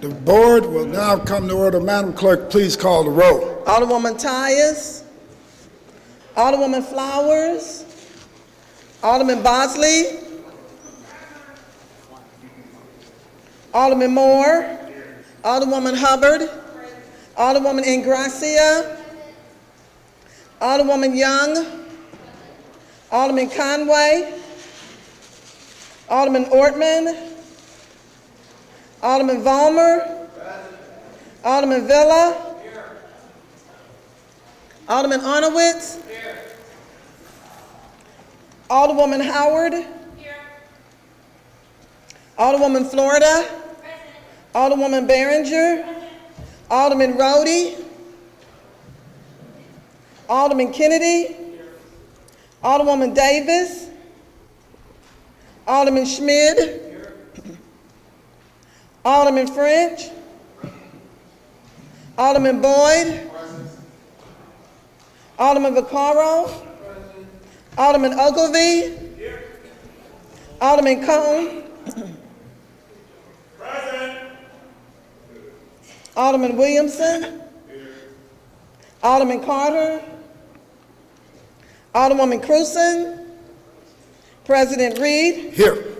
The board will now come to order. Madam Clerk, please call the roll. Alderwoman Tyus, Alderwoman Flowers, Alderman Bosley, Alderman Moore, Alderwoman Hubbard, Alderwoman Ingracia, Alderwoman Young, Alderman Conway, Alderman Ortman, Alderman Vollmer, Alderman Villa, Alderman Arnowitz, Alderwoman Howard, Alderwoman Florida, Alderwoman Behringer, Alderman Rhodey, Alderman Kennedy, Alderwoman Davis, Alderman Schmid, Alderman French, Alderman Boyd, Alderman Vaccaro, Alderman Ogilvie, Alderman Cone, Alderman Williamson, Alderman Carter, Alderwoman Cruzen, President Reed, Here.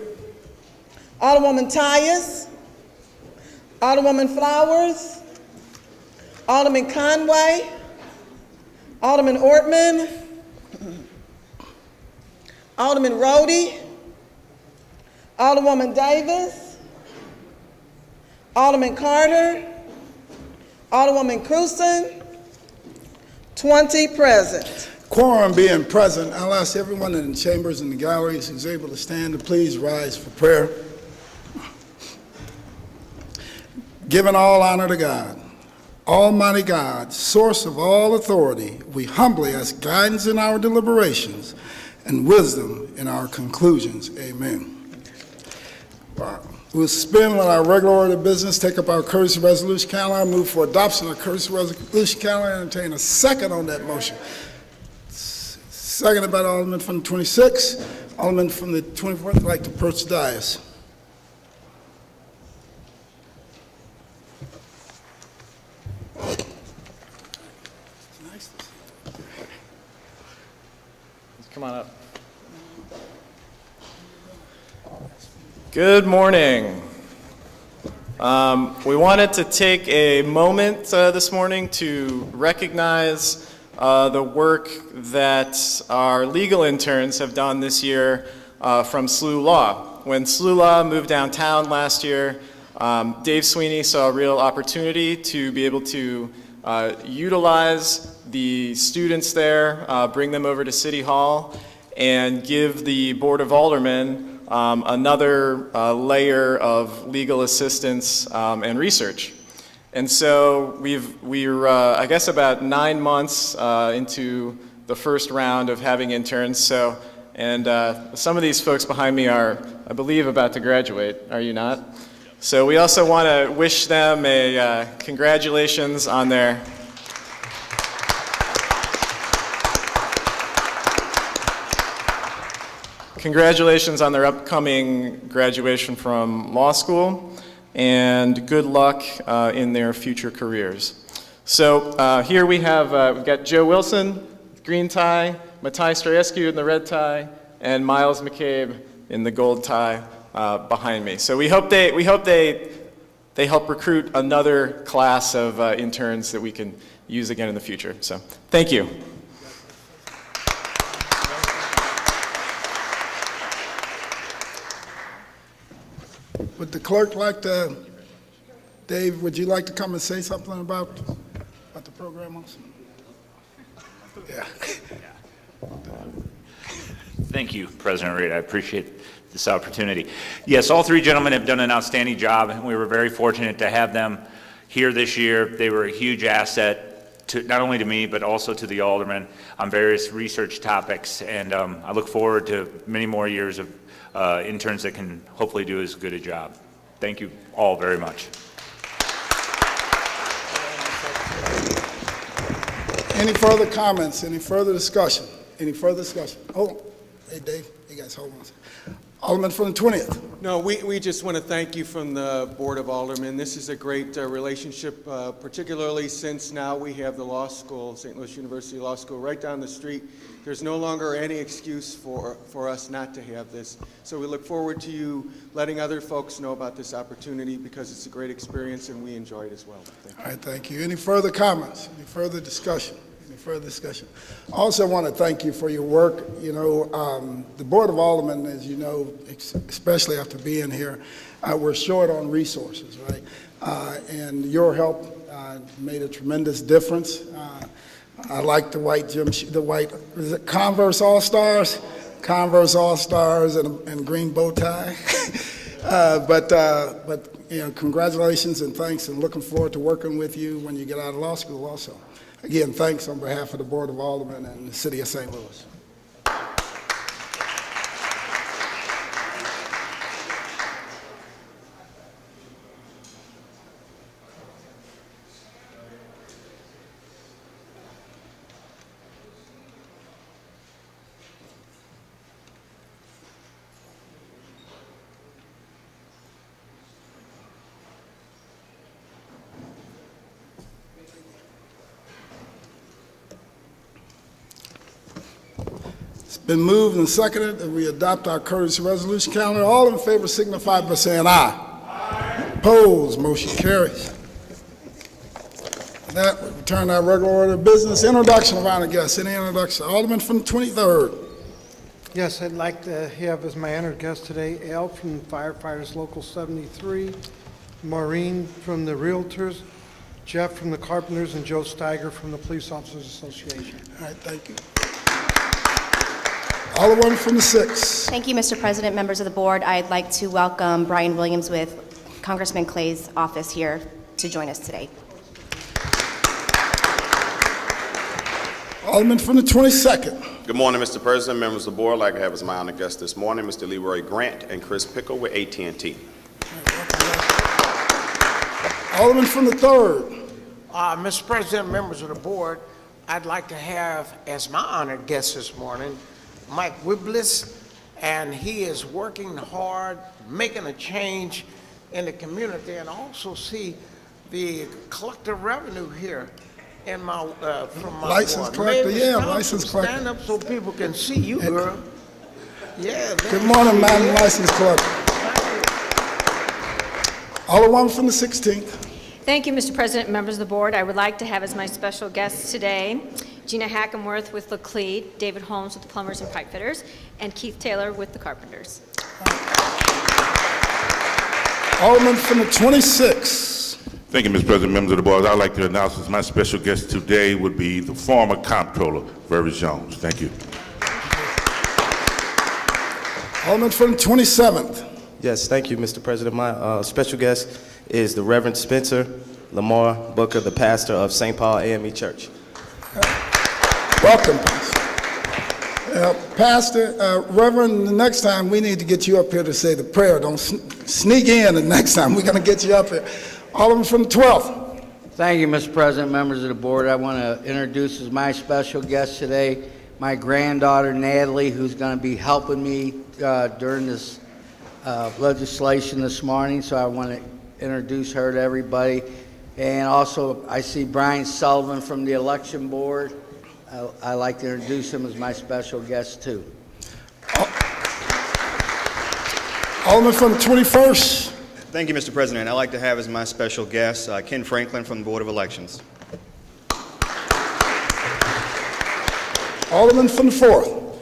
Alderwoman Tyus, Alderwoman Flowers, Alderman Conway, Alderman Ortman, Alderman Rhodey, Alderwoman Davis, Alderman Carter, Alderwoman Cruzen, 20 present. Quorum being present, I'll ask everyone in the chambers and the galleries who's able to stand to please rise for prayer. Giving all honor to God, Almighty God, source of all authority, we humbly ask guidance in our deliberations and wisdom in our conclusions. Amen. We'll suspend with our regular order of business, take up our courtesy resolution calendar, move for adoption of the courtesy resolution calendar, and entertain a second on that motion. Seconded by the Alderman from the 26th. Alderman from the 24th would like to approach the dais. Come on up. Good morning. We wanted to take a moment this morning to recognize the work that our legal interns have done this year from SLU Law. When SLU Law moved downtown last year, Dave Sweeney saw a real opportunity to be able to utilize the students there, bring them over to City Hall, and give the Board of Aldermen another layer of legal assistance and research. And so we're I guess about 9 months into the first round of having interns. So, and some of these folks behind me are, I believe, about to graduate. Are you not? So we also want to wish them a congratulations on their upcoming graduation from law school, and good luck in their future careers. So here we have, we've got Joe Wilson, green tie, Matai Strayescu in the red tie, and Miles McCabe in the gold tie behind me. So we hope they help recruit another class of interns that we can use again in the future. So thank you. Would the clerk like to, Dave, would you like to come and say something about the program also? Yeah. Thank you, President Reed. I appreciate this opportunity. Yes, all three gentlemen have done an outstanding job, and we were very fortunate to have them here this year. They were a huge asset to not only to me, but also to the aldermen on various research topics, and I look forward to many more years of interns that can hopefully do as good a job. Thank you all very much. Any further comments? Any further discussion? Any further discussion? Oh, Hey, Dave, you guys hold on. Alderman from the 20th. No, we just want to thank you from the Board of Aldermen. This is a great relationship, particularly since now we have the law school, St. Louis University Law School, right down the street. There's no longer any excuse for us not to have this. So we look forward to you letting other folks know about this opportunity because it's a great experience and we enjoy it as well. Thank you. All right, thank you. Any further comments? Any further discussion? I also want to thank you for your work. You know, the Board of Aldermen, as you know, especially after being here, we're short on resources, right? And your help made a tremendous difference. I like the white is it Converse All-Stars? Converse All-Stars and green bow tie. But you know, congratulations and thanks, and looking forward to working with you when you get out of law school also. Again, thanks on behalf of the Board of Aldermen and the City of St. Louis. Been moved and seconded that we adopt our courtesy resolution calendar. All in favor signify by saying aye. Aye. Opposed, motion carries. With that, we return to our regular order of business. Introduction of honored guests. Any introduction? Alderman from the 23rd. Yes, I'd like to have as my honored guest today Al from Firefighters Local 73, Maureen from the Realtors, Jeff from the Carpenters, and Joe Steiger from the Police Officers Association. All right, thank you. Alderman from the 6th. Thank you, Mr. President, members of the board. I'd like to welcome Brian Williams with Congressman Clay's office here to join us today. Alderman from the 22nd. Good morning, Mr. President, members of the board. I'd like to have as my honored guests this morning Mr. Leroy Grant and Chris Pickle with AT&T. Alderman from the 3rd. Mr. President, members of the board, I'd like to have as my honored guest this morning Mike Wiblis, and he is working hard, making a change in the community, and also see the collective revenue here in my from my license ward. collector, Maybe yeah, license collector. Stand up so people can see you, girl. Yeah. Good morning, Madam License Collector. Alderman from the 16th. Thank you, Mr. President, members of the board. I would like to have as my special guests today Gina Hackenworth with Laclede, David Holmes with the Plumbers and Pipe Fitters, and Keith Taylor with the Carpenters. Alderman from the 26th. Thank you, Mr. President, members of the board. I'd like to announce as my special guest today would be the former comptroller, Verry Jones. Thank you. Alderman from the 27th. Yes, thank you, Mr. President. My special guest is the Reverend Spencer Lamar Booker, the pastor of St. Paul AME Church. Welcome, Pastor. Reverend, the next time we need to get you up here to say the prayer. Don't sneak in the next time. We're going to get you up here. Alderman from the 12th. Thank you, Mr. President, members of the board. I want to introduce as my special guest today my granddaughter, Natalie, who's going to be helping me during this legislation this morning. So I want to introduce her to everybody. And also, I see Brian Sullivan from the election board. I like to introduce him as my special guest, too. Alderman from the 21st. Thank you, Mr. President. I'd like to have as my special guest Ken Franklin from the Board of Elections. Alderman from the 4th.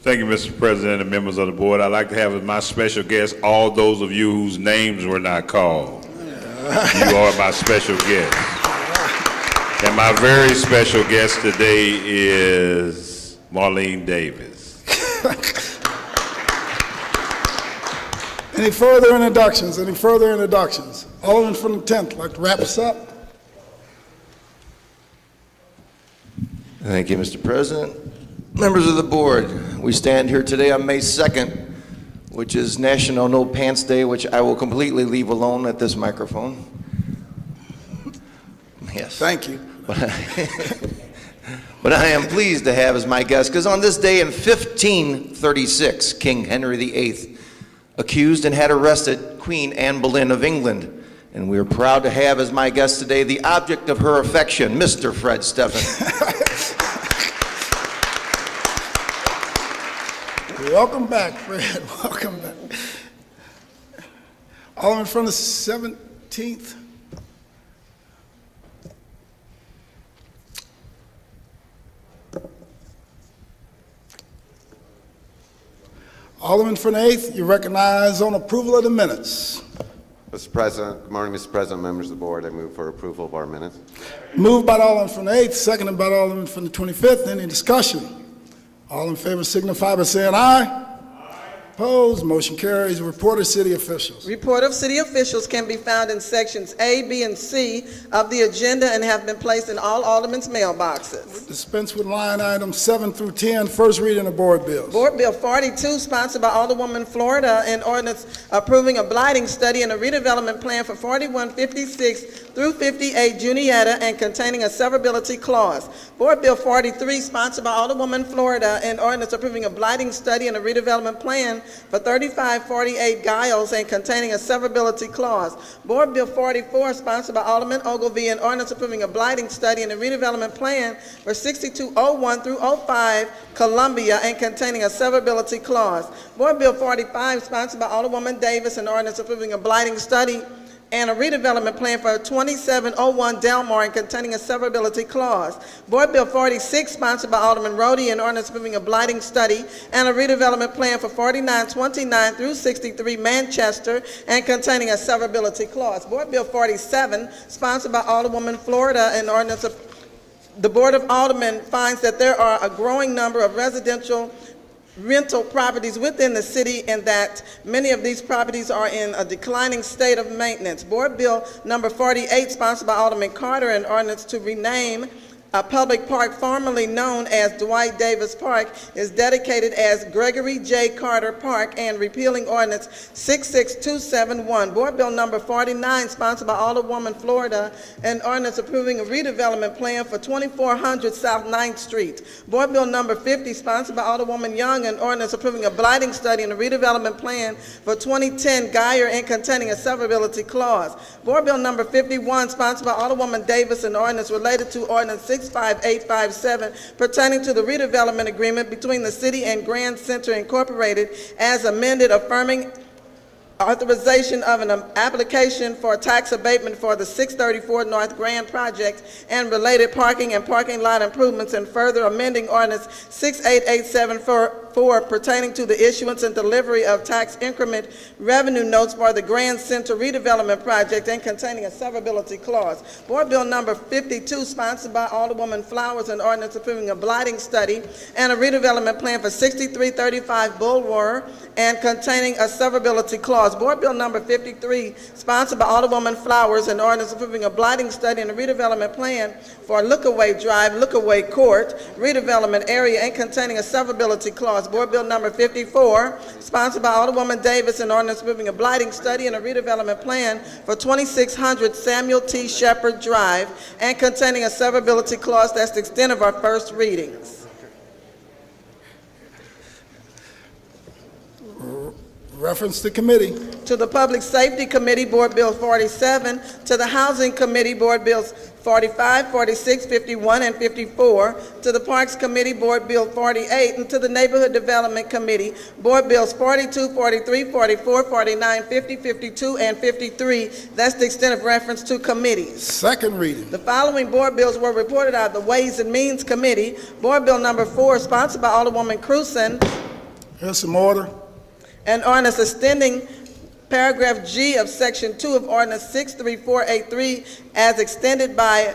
Thank you, Mr. President and members of the board. I'd like to have as my special guest all those of you whose names were not called. You are my special guest. And my very special guest today is Marlene Davis. Any further introductions? Any further introductions? Alderman from the 10th, like to wrap us up? Thank you, Mr. President. Members of the board, we stand here today on May 2nd, which is National No Pants Day, which I will completely leave alone at this microphone. Yes. Thank you. But I am pleased to have as my guest, because on this day in 1536, King Henry VIII accused and had arrested Queen Anne Boleyn of England. And we are proud to have as my guest today the object of her affection, Mr. Fred Steffen. Welcome back, Fred. Welcome back. Alderman from the 17th. Alderman from the 8th, you recognize on approval of the minutes. Mr. President, good morning, Mr. President, members of the board. I move for approval of our minutes. Moved by the Alderman from the 8th, seconded by the Alderman from the 25th. Any discussion? All in favor signify by saying aye. Opposed, motion carries. Report of city officials. Report of city officials can be found in sections A, B, and C of the agenda and have been placed in all aldermen's mailboxes. Dispense with line items 7 through 10, first reading of board bills. Board Bill 42, sponsored by Alderwoman Florida, an ordinance approving a blighting study and a redevelopment plan for 4156 through 58 Juniata and containing a severability clause. Board Bill 43, sponsored by Alderwoman Florida, an ordinance approving a blighting study and a redevelopment plan for 3548 Giles and containing a severability clause. Board Bill 44, sponsored by Alderman Ogilvy, an ordinance approving a blighting study and a redevelopment plan for 6201 through 05 Columbia and containing a severability clause. Board Bill 45, sponsored by Alderwoman Davis, an ordinance approving a blighting study and a redevelopment plan for 2701 Delmar and containing a severability clause. Board Bill 46, sponsored by Alderman Rhodey, an ordinance approving a blighting study and a redevelopment plan for 4929 through 63 Manchester and containing a severability clause. Board Bill 47, sponsored by Alderwoman Florida, an ordinance of the Board of Aldermen finds that there are a growing number of residential rental properties within the city and that many of these properties are in a declining state of maintenance. Board Bill number 48, sponsored by Alderman Carter, an ordinance to rename a public park formerly known as Dwight Davis Park is dedicated as Gregory J. Carter Park and repealing ordinance 66271. Board Bill number 49, sponsored by Alderwoman Florida, an ordinance approving a redevelopment plan for 2400 South 9th Street. Board Bill number 50, sponsored by Alderwoman Young, an ordinance approving a blighting study and a redevelopment plan for 2010 Geyer and containing a severability clause. Board Bill number 51, sponsored by Alderwoman Davis, an ordinance related to ordinance 65857 pertaining to the redevelopment agreement between the city and Grand Center Incorporated as amended, affirming authorization of an application for tax abatement for the 634 North Grand project and related parking and parking lot improvements, and further amending ordinance 68874 pertaining to the issuance and delivery of tax increment revenue notes for the Grand Center redevelopment project and containing a severability clause. Board Bill number 52, sponsored by Alderwoman Flowers, an ordinance approving a blighting study and a redevelopment plan for 6335 Bulwer and containing a severability clause. Board Bill number 53, sponsored by Alderwoman Flowers, an ordinance approving a blighting study and a redevelopment plan for Lookaway Drive, Lookaway Court, redevelopment area and containing a severability clause. Board Bill number 54, sponsored by Alderwoman Davis, an ordinance approving a blighting study and a redevelopment plan for 2600 Samuel T. Shepherd Drive and containing a severability clause. That's the extent of our first readings. Reference to committee. To the Public Safety Committee, Board Bill 47. To the Housing Committee, Board Bills 45, 46, 51, and 54. To the Parks Committee, Board Bill 48. And to the Neighborhood Development Committee, Board Bills 42, 43, 44, 49, 50, 52, and 53. That's the extent of reference to committees. Second reading. The following board bills were reported out of the Ways and Means Committee. Board Bill number 4, sponsored by Alderwoman Cruzen. Here's some order. An ordinance extending paragraph G of section 2 of ordinance 63483 as extended by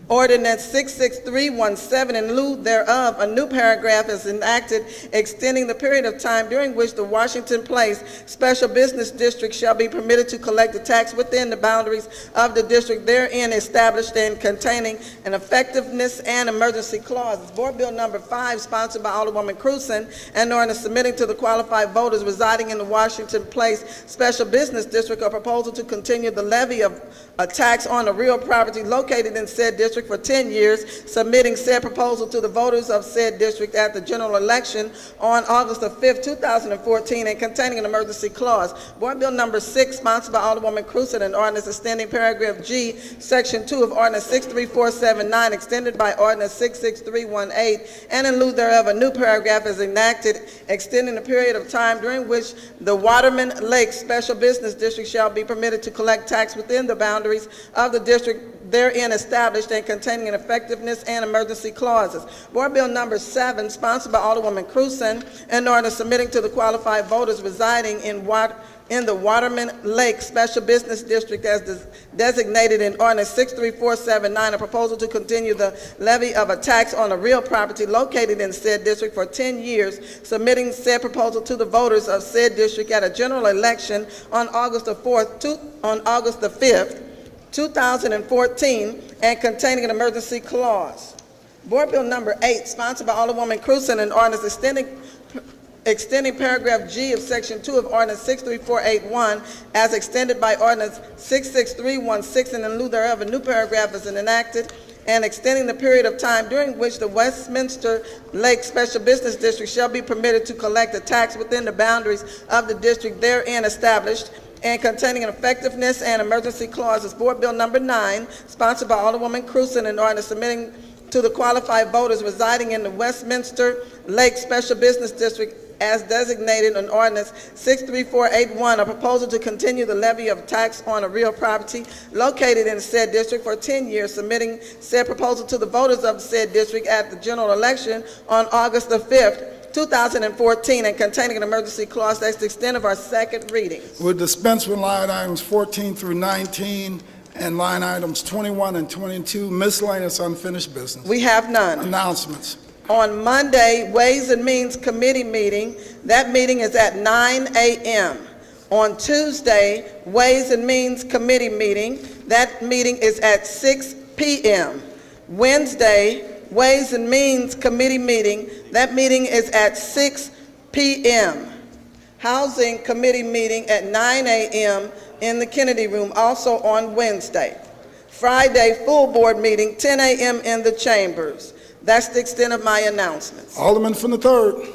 Ordinance 66317. In lieu thereof, a new paragraph is enacted extending the period of time during which the Washington Place Special Business District shall be permitted to collect the tax within the boundaries of the district therein established and containing an effectiveness and emergency clauses. Board Bill number 5, sponsored by Alderwoman Cruzen, an ordinance submitting to the qualified voters residing in the Washington Place Special Business District a proposal to continue the levy of a tax on the real property located in said district district for 10 years, submitting said proposal to the voters of said district at the general election on August the 5th, 2014, and containing an emergency clause. Board Bill number 6, sponsored by Alderwoman Cruzen, an ordinance extending paragraph G, section 2 of ordinance 63479, extended by ordinance 66318, and in lieu thereof, a new paragraph is enacted, extending the period of time during which the Waterman Lake Special Business District shall be permitted to collect tax within the boundaries of the district therein established, and containing an effectiveness and emergency clauses. Board Bill number 7, sponsored by Alderwoman Cruzen, an ordinance submitting to the qualified voters residing in the Waterman Lake Special Business District as designated in ordinance 63479, a proposal to continue the levy of a tax on a real property located in said district for 10 years, submitting said proposal to the voters of said district at a general election on August the 5th, 2014, and containing an emergency clause. Board Bill number 8, sponsored by Alderwoman Cruzen, an ordinance extending paragraph G of section 2 of ordinance 63481 as extended by ordinance 66316, and in lieu thereof, a new paragraph is enacted, and extending the period of time during which the Westminster Lake Special Business District shall be permitted to collect a tax within the boundaries of the district therein established, and containing an effectiveness and emergency clauses. Board Bill number 9, sponsored by Alderwoman Cruzen, an ordinance submitting to the qualified voters residing in the Westminster Lake Special Business District as designated in ordinance 63481, a proposal to continue the levy of tax on a real property located in said district for 10 years, submitting said proposal to the voters of said district at the general election on August the 5th, 2014, and containing an emergency clause. That's the extent of our second reading. We'll dispense with line items 14 through 19 and line items 21 and 22, miscellaneous unfinished business. We have none. Announcements. On Monday, Ways and Means Committee meeting. That meeting is at 9 a.m. On Tuesday, Ways and Means Committee meeting. That meeting is at 6 p.m. Wednesday, Ways and Means Committee meeting. That meeting is at 6 p.m. Housing Committee meeting at 9 a.m. in the Kennedy Room, also on Wednesday. Friday, full board meeting, 10 a.m. in the chambers. That's the extent of my announcements. Alderman from the 3rd.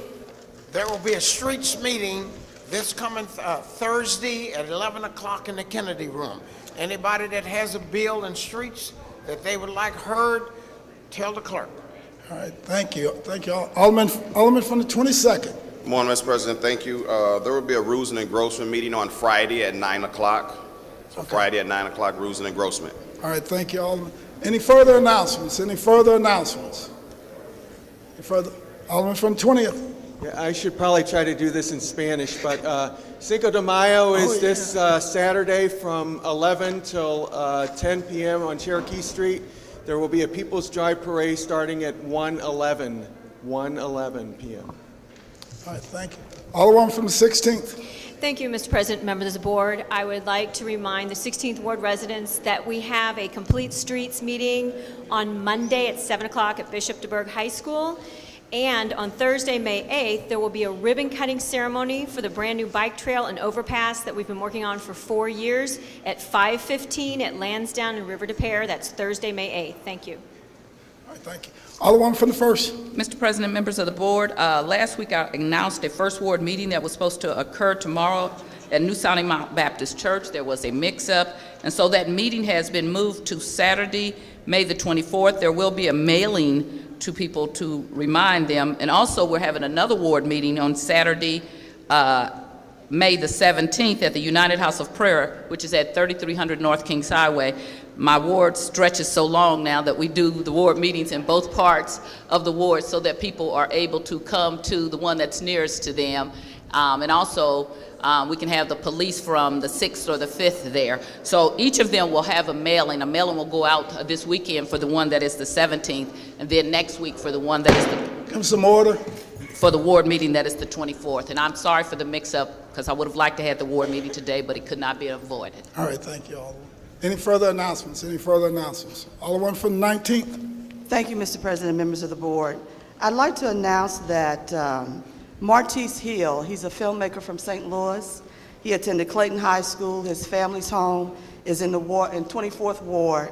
There will be a streets meeting this coming Thursday at 11 o'clock in the Kennedy Room. Anybody that has a bill in streets that they would like heard, tell the clerk. All right, thank you. Thank you. Alderman from the 22nd. Good morning, Mr. President. Thank you. There will be a rules and engrossment meeting on Friday at 9 o'clock. So Okay. Friday at 9 o'clock, rules and engrossment. All right, thank you, Alderman. Any further announcements? Any further announcements? Any further? Alderman from 20th. Yeah, I should probably try to do this in Spanish, but Cinco de Mayo is this Saturday from 11 till 10 p.m. on Cherokee Street. There will be a People's Drive Parade starting at 1:11 p.m. All right, thank you. Alderman from the 16th. Thank you, Mr. President, members of the board. I would like to remind the 16th Ward residents that we have a complete streets meeting on Monday at 7 o'clock at Bishop DeBerg High School. And on Thursday, May 8th, there will be a ribbon cutting ceremony for the brand new bike trail and overpass that we've been working on for 4 years at 5:15 at Lansdowne and River de Pere. That's Thursday, May 8th. Thank you. All right, thank you. Alderman from the 1st. Mr. President, members of the board, last week I announced a first ward meeting that was supposed to occur tomorrow at New Sounding Mount Baptist Church. There was a mix-up, and so that meeting has been moved to Saturday, May the 24th. There will be a mailing to people to remind them, and also we're having another ward meeting on Saturday, May the 17th at the United House of Prayer, which is at 3300 North Kings Highway. My ward stretches so long now that we do the ward meetings in both parts of the ward so that people are able to come to the one that's nearest to them. And also, we can have the police from the 6th or the 5th there. So each of them will have a mailing. A mailing will go out this weekend for the one that is the 17th, and then next week for the one that is the... Come some order. For the ward meeting that is the 24th. And I'm sorry for the mix-up, because I would have liked to have the ward meeting today, but it could not be avoided. All right, thank you, Alderman. Any further announcements? Any further announcements? Alderman from the 19th. Thank you, Mr. President, members of the board. I'd like to announce that Martise Hill, he's a filmmaker from St. Louis. He attended Clayton High School. His family's home is in the ward, in 24th Ward.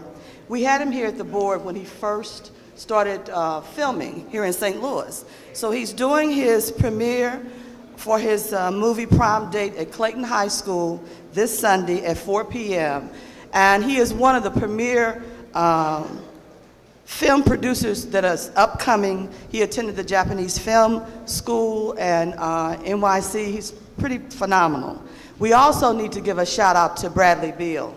We had him here at the board when he first started filming here in St. Louis. So he's doing his premiere for his movie Prom Date at Clayton High School this Sunday at 4 p.m. And he is one of the premier film producers that is upcoming. He attended the Japanese Film School and NYC. He's pretty phenomenal. We also need to give a shout out to Bradley Beal.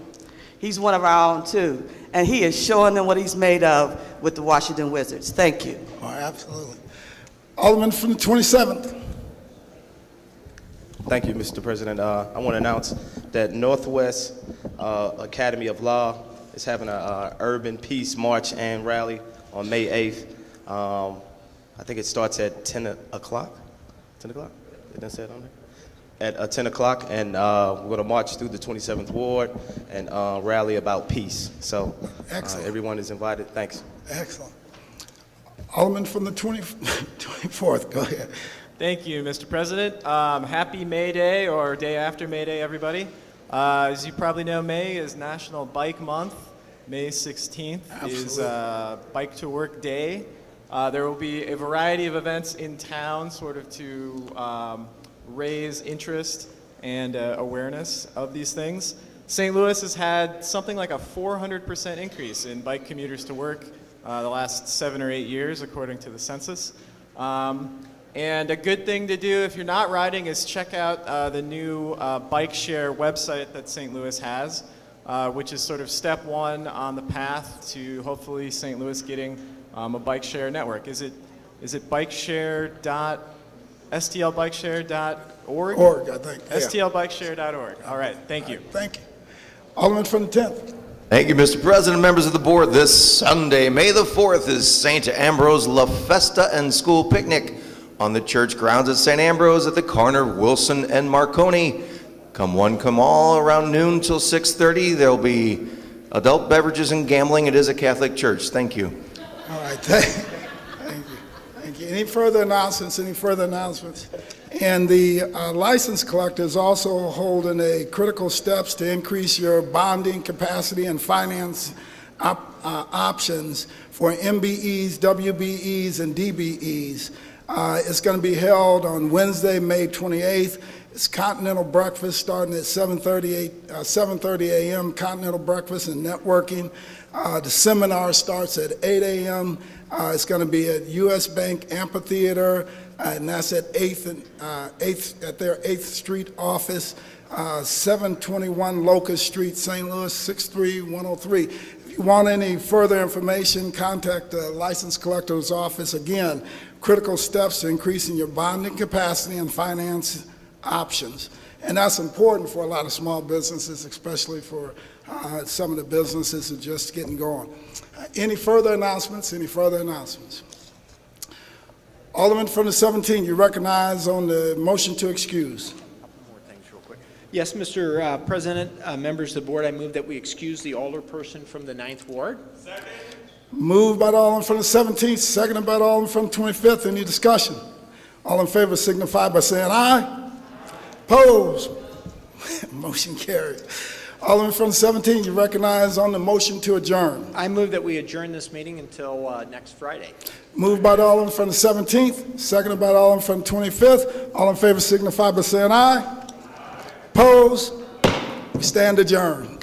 He's one of our own too, and he is showing them what he's made of with the Washington Wizards. Thank you. Oh, absolutely. Alderman from the 27th. Thank you, Mr. President. I want to announce that Northwest Academy of Law is having a urban peace march and rally on May 8th. I think it starts at 10 o'clock. 10 o'clock? It didn't say it on there? At 10 o'clock, and we're going to march through the 27th Ward and rally about peace. So everyone is invited. Thanks. Excellent. Alderman from the 24th, go ahead. Thank you, Mr. President. Happy May Day, or day after May Day, everybody. As you probably know, May is National Bike Month. May 16th is Bike to Work Day. There will be a variety of events in town sort of to raise interest and awareness of these things. St. Louis has had something like a 400% increase in bike commuters to work the last 7 or 8 years, according to the census. And a good thing to do if you're not riding is check out the new bike share website that St. Louis has, which is sort of step one on the path to hopefully St. Louis getting a bike share network. Is it stlbikeshare.org? Org, I think. Yeah. stlbikeshare.org. All right, thank you. Thank you. Alderman from the 10th. Thank you, Mr. President, members of the board. This Sunday, May the 4th, is St. Ambrose La Festa and School Picnic on the church grounds at St. Ambrose at the corner of Wilson and Marconi. Come one, come all, around noon till 6:30. There'll be adult beverages and gambling. It is a Catholic church. Thank you. All right, thank you. Thank you. Any further announcements? And the license collector is also holding a critical steps to increase your bonding capacity and finance options for MBEs, WBEs, and DBEs. It's going to be held on Wednesday, May 28th. It's continental breakfast starting at 7:30 a.m., continental breakfast and networking. The seminar starts at 8 a.m. It's going to be at U.S. Bank Amphitheater, and that's at 8th at their 8th Street office, 721 Locust Street, St. Louis, 63103. If you want any further information, contact the license collector's office. Again, critical steps to increasing your bonding capacity and finance options. And that's important for a lot of small businesses, especially for some of the businesses that are just getting going. Any further announcements? Alderman from the 17th, you recognize on the motion to excuse. Yes, Mr. President, members of the board, I move that we excuse the alderperson from the 9th Ward. Second. Moved by the Alderman from the 17th, seconded by the Alderman from the 25th. Any discussion? All in favor signify by saying aye. Opposed? Motion carried. Alderman from the 17th, you recognize on the motion to adjourn. I move that we adjourn this meeting until next Friday. Moved by the Alderman from the 17th, seconded by the Alderman from the 25th. All in favor signify by saying aye. Opposed? We stand adjourned.